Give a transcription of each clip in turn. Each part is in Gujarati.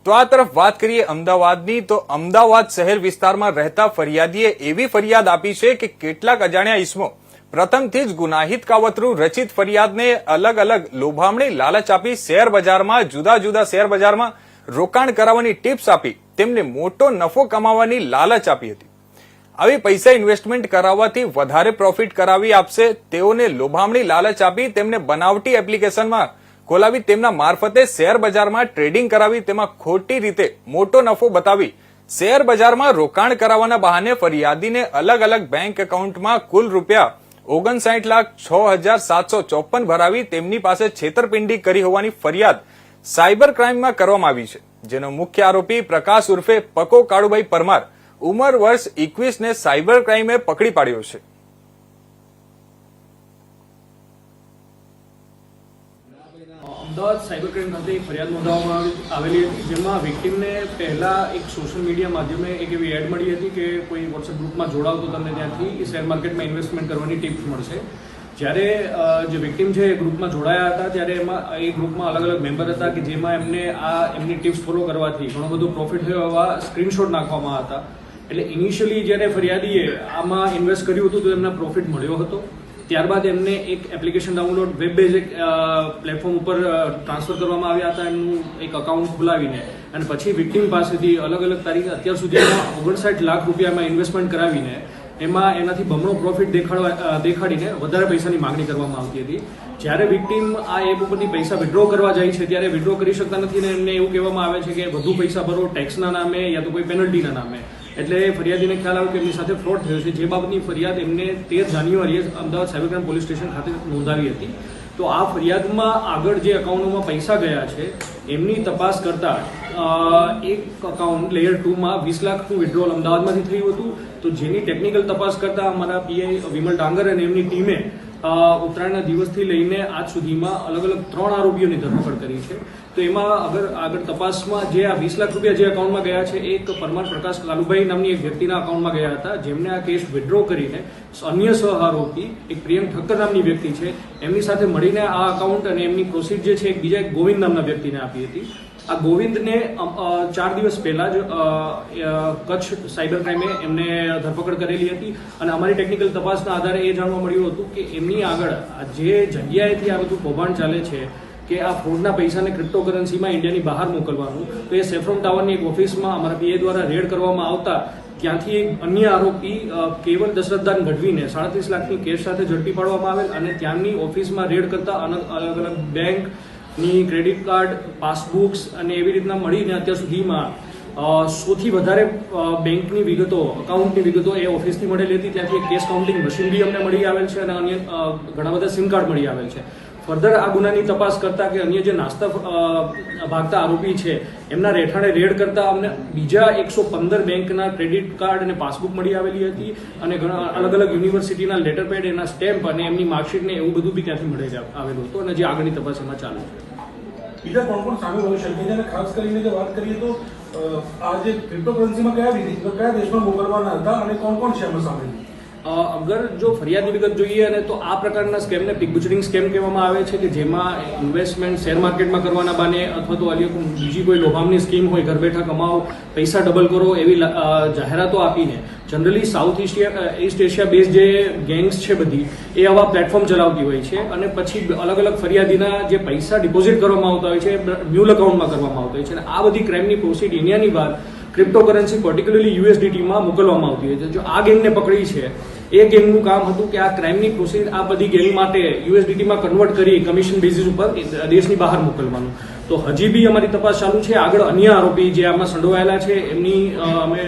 તો આ તરફ વાત કરીએ અમદાવાદની, તો અમદાવાદ શહેર વિસ્તારમાં રહેતા ફરિયાદીએ એવી ફરિયાદ આપી છે કે કેટલાક અજાણ્યા ઈસમો પ્રથમથી જ ગુનાહિત કાવતરું રચિત ફરિયાદને અલગ અલગ લોભામણી લાલચ આપી શેર બજારમાં જુદા જુદા શેર બજારમાં રોકાણ કરાવવાની ટિપ્સ આપી તેમને મોટો નફો કમાવાની લાલચ આપી હતી. આવી પૈસા ઇન્વેસ્ટમેન્ટ કરાવવાથી વધારે પ્રોફિટ કરાવી આપશે તેઓને લોભામણી લાલચ આપી તેમને બનાવટી એપ્લિકેશનમાં ખોલાવી તેમના મારફતે શેર બજારમાં ટ્રેડિંગ કરાવી તેમાં ખોટી રીતે મોટો નફો બતાવી શેર બજારમાં રોકાણ કરાવવાના બહાને ફરિયાદીને અલગ અલગ બેંક એકાઉન્ટમાં કુલ રૂપિયા 59,06,754 ભરાવી તેમની પાસે છેતરપિંડી કરી હોવાની ફરિયાદ સાયબર ક્રાઇમમાં કરવામાં આવી છે, જેનો મુખ્ય આરોપી પ્રકાશ ઉર્ફે પકો કાળુભાઈ પરમાર ઉંમર વર્ષ 21 ને સાયબર ક્રાઇમે પકડી પાડ્યો છે. અમદાવાદ સાયબર ક્રાઇમ ખાતે ફરિયાદ નોંધાવવામાં આવેલી હતી, જેમાં વિક્ટીમને પહેલા એક સોશિયલ મીડિયા માધ્યમે એક એવી એડ મળી હતી કે કોઈ વોટ્સએપ ગ્રુપમાં જોડાવ તો તમને ત્યાંથી શેર માર્કેટમાં ઇન્વેસ્ટમેન્ટ કરવાની ટિપ્સ મળશે. જ્યારે જે વિક્ટીમ છે એ ગ્રુપમાં જોડાયા હતા ત્યારે એ ગ્રુપમાં અલગ અલગ મેમ્બર હતા કે જેમાં એમની ટિપ્સ ફોલો કરવાથી ઘણો બધો પ્રોફિટ થયો એવા સ્ક્રીનશોટ નાખવામાં હતા. એટલે ઇનિશિયલી જ્યારે ફરિયાદીએ આમાં ઇન્વેસ્ટ કર્યું હતું તો એમને પ્રોફિટ મળ્યો હતો. ત્યારબાદ એમને એક application download web base platform ઉપર ટ્રાન્સફર કરવામાં આવ્યા હતા એમનું એક અકાઉન્ટ ખોલાવીને, અને પછી વિક્ટીમ પાસેથી અલગ અલગ તારીખે અત્યાર સુધીમાં 59 લાખ રૂપિયામાં ઇન્વેસ્ટમેન્ટ કરાવીને એમાં એનાથી બમણો પ્રોફિટ દેખાડીને વધારે પૈસાની માંગણી કરવામાં આવતી હતી. જ્યારે વિક્ટીમ આ એપ ઉપરથી પૈસા વિડ્રો કરવા જાય છે ત્યારે વિડ્રો કરી શકતા નથી અને એમને એવું કહેવામાં આવે છે કે વધુ પૈસા ભરો ટેક્સના નામે યા તો કોઈ પેનલ્ટીના નામે. એટલે ફરિયાદીને ખ્યાલ આવ્યો કે એમની સાથે ફ્રોડ થયો છે, જે બાબતની ફરિયાદ એમને 13 જાન્યુઆરીએ Ahmedabad cyber crime police station ખાતે નોંધાવી હતી. તો આ ફરિયાદમાં આગળ જે અકાઉન્ટોમાં પૈસા ગયા છે એમની તપાસ કરતા એક અકાઉન્ટ લેયર 2માં 20 લાખનું વિડ્રોલ અમદાવાદમાંથી થયું હતું. તો જેની ટેકનિકલ તપાસ કરતા અમારા પીઆઈ વિમલ ડાંગર અને એમની ટીમે ઉત્તરાયણના દિવસથી લઈને આજ સુધીમાં અલગ અલગ 3 આરોપીઓની ધરપકડ કરી છે. તો એમાં આગળ તપાસમાં જે આ 20 લાખ રૂપિયા જે અકાઉન્ટમાં ગયા છે એક પરમાર પ્રકાશ કાલુભાઈ નામની એક વ્યક્તિના અકાઉન્ટમાં ગયા હતા, જેમને આ કેસ વિડ્રો કરીને અન્ય સહ આરોપી એક પ્રિયંક ઠક્કર નામની વ્યક્તિ છે એમની સાથે મળીને આ અકાઉન્ટ અને એમની પ્રોસીડ જે છે એક બીજા એક ગોવિંદ નામના વ્યક્તિને આપી હતી. આ ગોવિંદને 4 દિવસ પહેલા જ કચ્છ સાયબર ક્રાઇમે એમને ધરપકડ કરેલી હતી અને અમારી ટેકનિકલ તપાસના આધારે એ જાણવા મળ્યું હતું કે એમની આગળ જે જગ્યાએથી આ બધું કૌભાંડ ચાલે છે કે આ ફ્રોડના પૈસાને ક્રિપ્ટોકરન્સીમાં ઇન્ડિયાની બહાર મોકલવાનું, તો એ સેફ્રોન ટાવરની એક ઓફિસમાં અમારા પીએ દ્વારા રેડ કરવામાં આવતા ત્યાંથી એક અન્ય આરોપી કેવલ દશરથદાન ગઢવીને 37 લાખની કેસ સાથે ઝડપી પાડવામાં આવેલ અને ત્યાંની ઓફિસમાં રેડ કરતા અલગ અલગ બેંકની ક્રેડિટ કાર્ડ, પાસબુક્સ અને એવી રીતના મળીને અત્યાર સુધીમાં 100થી વધારે બેંકની વિગતો, અકાઉન્ટની વિગતો એ ઓફિસથી મળેલી હતી. ત્યાંથી એક કેશ કાઉન્ટિંગ મશીન બી અમને મળી આવેલ છે અને અન્ય ઘણા બધા સિમ કાર્ડ મળી આવેલ છે. ફર્ધર આ ગુનાની તપાસ કરતા કે અન્ય જે નાસ્તા ભાગતા આરોપી છે એમના રહેઠાણે રેડ કરતા અમને બીજા 115 બેંકના ક્રેડિટ કાર્ડ અને પાસબુક મળી આવેલી હતી અને ઘણા અલગ અલગ યુનિવર્સિટીના લેટર પેડ, એના સ્ટેમ્પ અને એમની માર્કશીટ ને એવું બધું બી ત્યાંથી મળી આવેલું હતું અને જે આગળની તપાસ એમાં ચાલુ છે. બીજા કોણ સામે હોઈ શકે છે? ખાસ કરીને જો વાત કરીએ તો આ જે ક્રિપ્ટોકરન્સીમાં કયા દેશમાં મોકલવાના હતા અને કોણ છે એમાં સામેલ? અગર જો ફરિયાદની વિગત જોઈએ અને તો આ પ્રકારના સ્કેમને પિક બુચરિંગ સ્કેમ કહેવામાં આવે છે કે જેમાં ઇન્વેસ્ટમેન્ટ શેર માર્કેટમાં કરવાના બાને અથવા તો બીજી કોઈ લોભામની સ્કીમ હોય, ઘર બેઠા કમાઓ, પૈસા ડબલ કરો એવી જાહેરાતો આપીને generally south East Asia base જે ગેંગ્સ છે બધી એ આવા પ્લેટફોર્મ ચલાવતી હોય છે અને પછી અલગ અલગ ફરિયાદીના જે પૈસા ડિપોઝિટ કરવામાં આવતા હોય છે મ્યુલ અકાઉન્ટમાં કરવામાં આવતા હોય છે અને આ બધી ક્રાઇમની પ્રોસીડ ઇન્ડિયાની બહાર ક્રિપ્ટોકરન્સી પર્ટિક્યુલરલી યુએસડીટીમાં મોકલવામાં આવતી હોય છે. જો આ ગેંગને પકડી છે એ ગેંગનું કામ હતું કે આ ક્રાઇમની પ્રોસીડ આ બધી ગેંગ માટે યુએસડીટીમાં કન્વર્ટ કરી કમિશન બેઝિસ ઉપર દેશની બહાર મોકલવાનું. તો હજી બી અમારી તપાસ ચાલુ છે. આગળ અન્ય આરોપી જે આમાં સંડોવાયેલા છે એમની અમે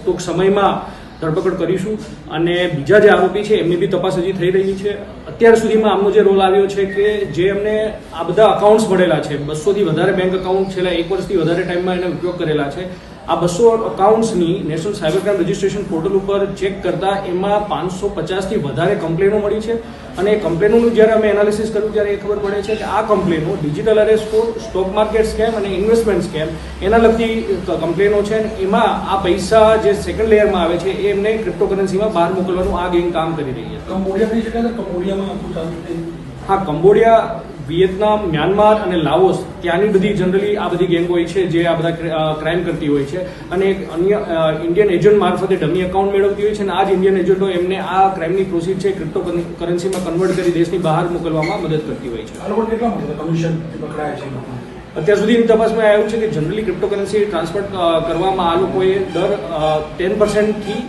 ટૂંક સમયમાં ધરપકડ કરીશું અને બીજા જે આરોપી છે એમની બી તપાસ હજી થઈ રહી છે. અત્યાર સુધીમાં આમનો જે રોલ આવ્યો છે કે જે એમને આ બધા અકાઉન્ટ્સ મળેલા છે, 200થી વધારે બેંક અકાઉન્ટ છેલ્લા 1 વર્ષથી વધારે ટાઈમમાં એને ઉપયોગ કરેલા છે. આ 200 અકાઉન્ટ્સની national cyber crime registration portal ઉપર ચેક કરતા એમાં 550થી વધારે કમ્પ્લેનો મળી છે અને એ કમ્પ્લેનોનું જ્યારે અમે એનાલિસિસ કર્યું ત્યારે એ ખબર પડે છે કે આ કમ્પ્લેનો digital arrest for, stock market scam અને ઇન્વેસ્ટમેન્ટ સ્કેમ એના લગતી કમ્પ્લેનો છે. એમાં આ પૈસા જે સેકન્ડ લેયરમાં આવે છે એ એમને ક્રિપ્ટોકરન્સીમાં બહાર મોકલવાનું આ ગેંગ કામ કરી રહી છે. કંબોડિયા કહી શકાય? કંબોડિયામાં હા, કંબોડિયા વિયેતનામ, મ્યાનમાર અને લાઓસ ત્યાંની બધી જનરલી આ બધી ગેંગ હોય છે જે આ બધા ક્રાઇમ કરતી હોય છે અને એક અન્ય ઇન્ડિયન એજન્ટ મારફતે ડમી એકાઉન્ટ મેળવતી હોય છે અને આ જ ઇન્ડિયન એજન્ટો એમને આ ક્રાઇમની પ્રોસીડ છે ક્રિપ્ટો કરન્સીમાં કન્વર્ટ કરી દેશની બહાર મોકલવામાં મદદ કરતી હોય છે. આ લોકો કેટલા મળે કમિશન પકડાયા છે લોકો? અત્યાર સુધીની તપાસમાં આવ્યું છે કે જનરલી ક્રિપ્ટોકરન્સી ટ્રાન્સફર કરવામાં આ લોકોએ દર 10% થી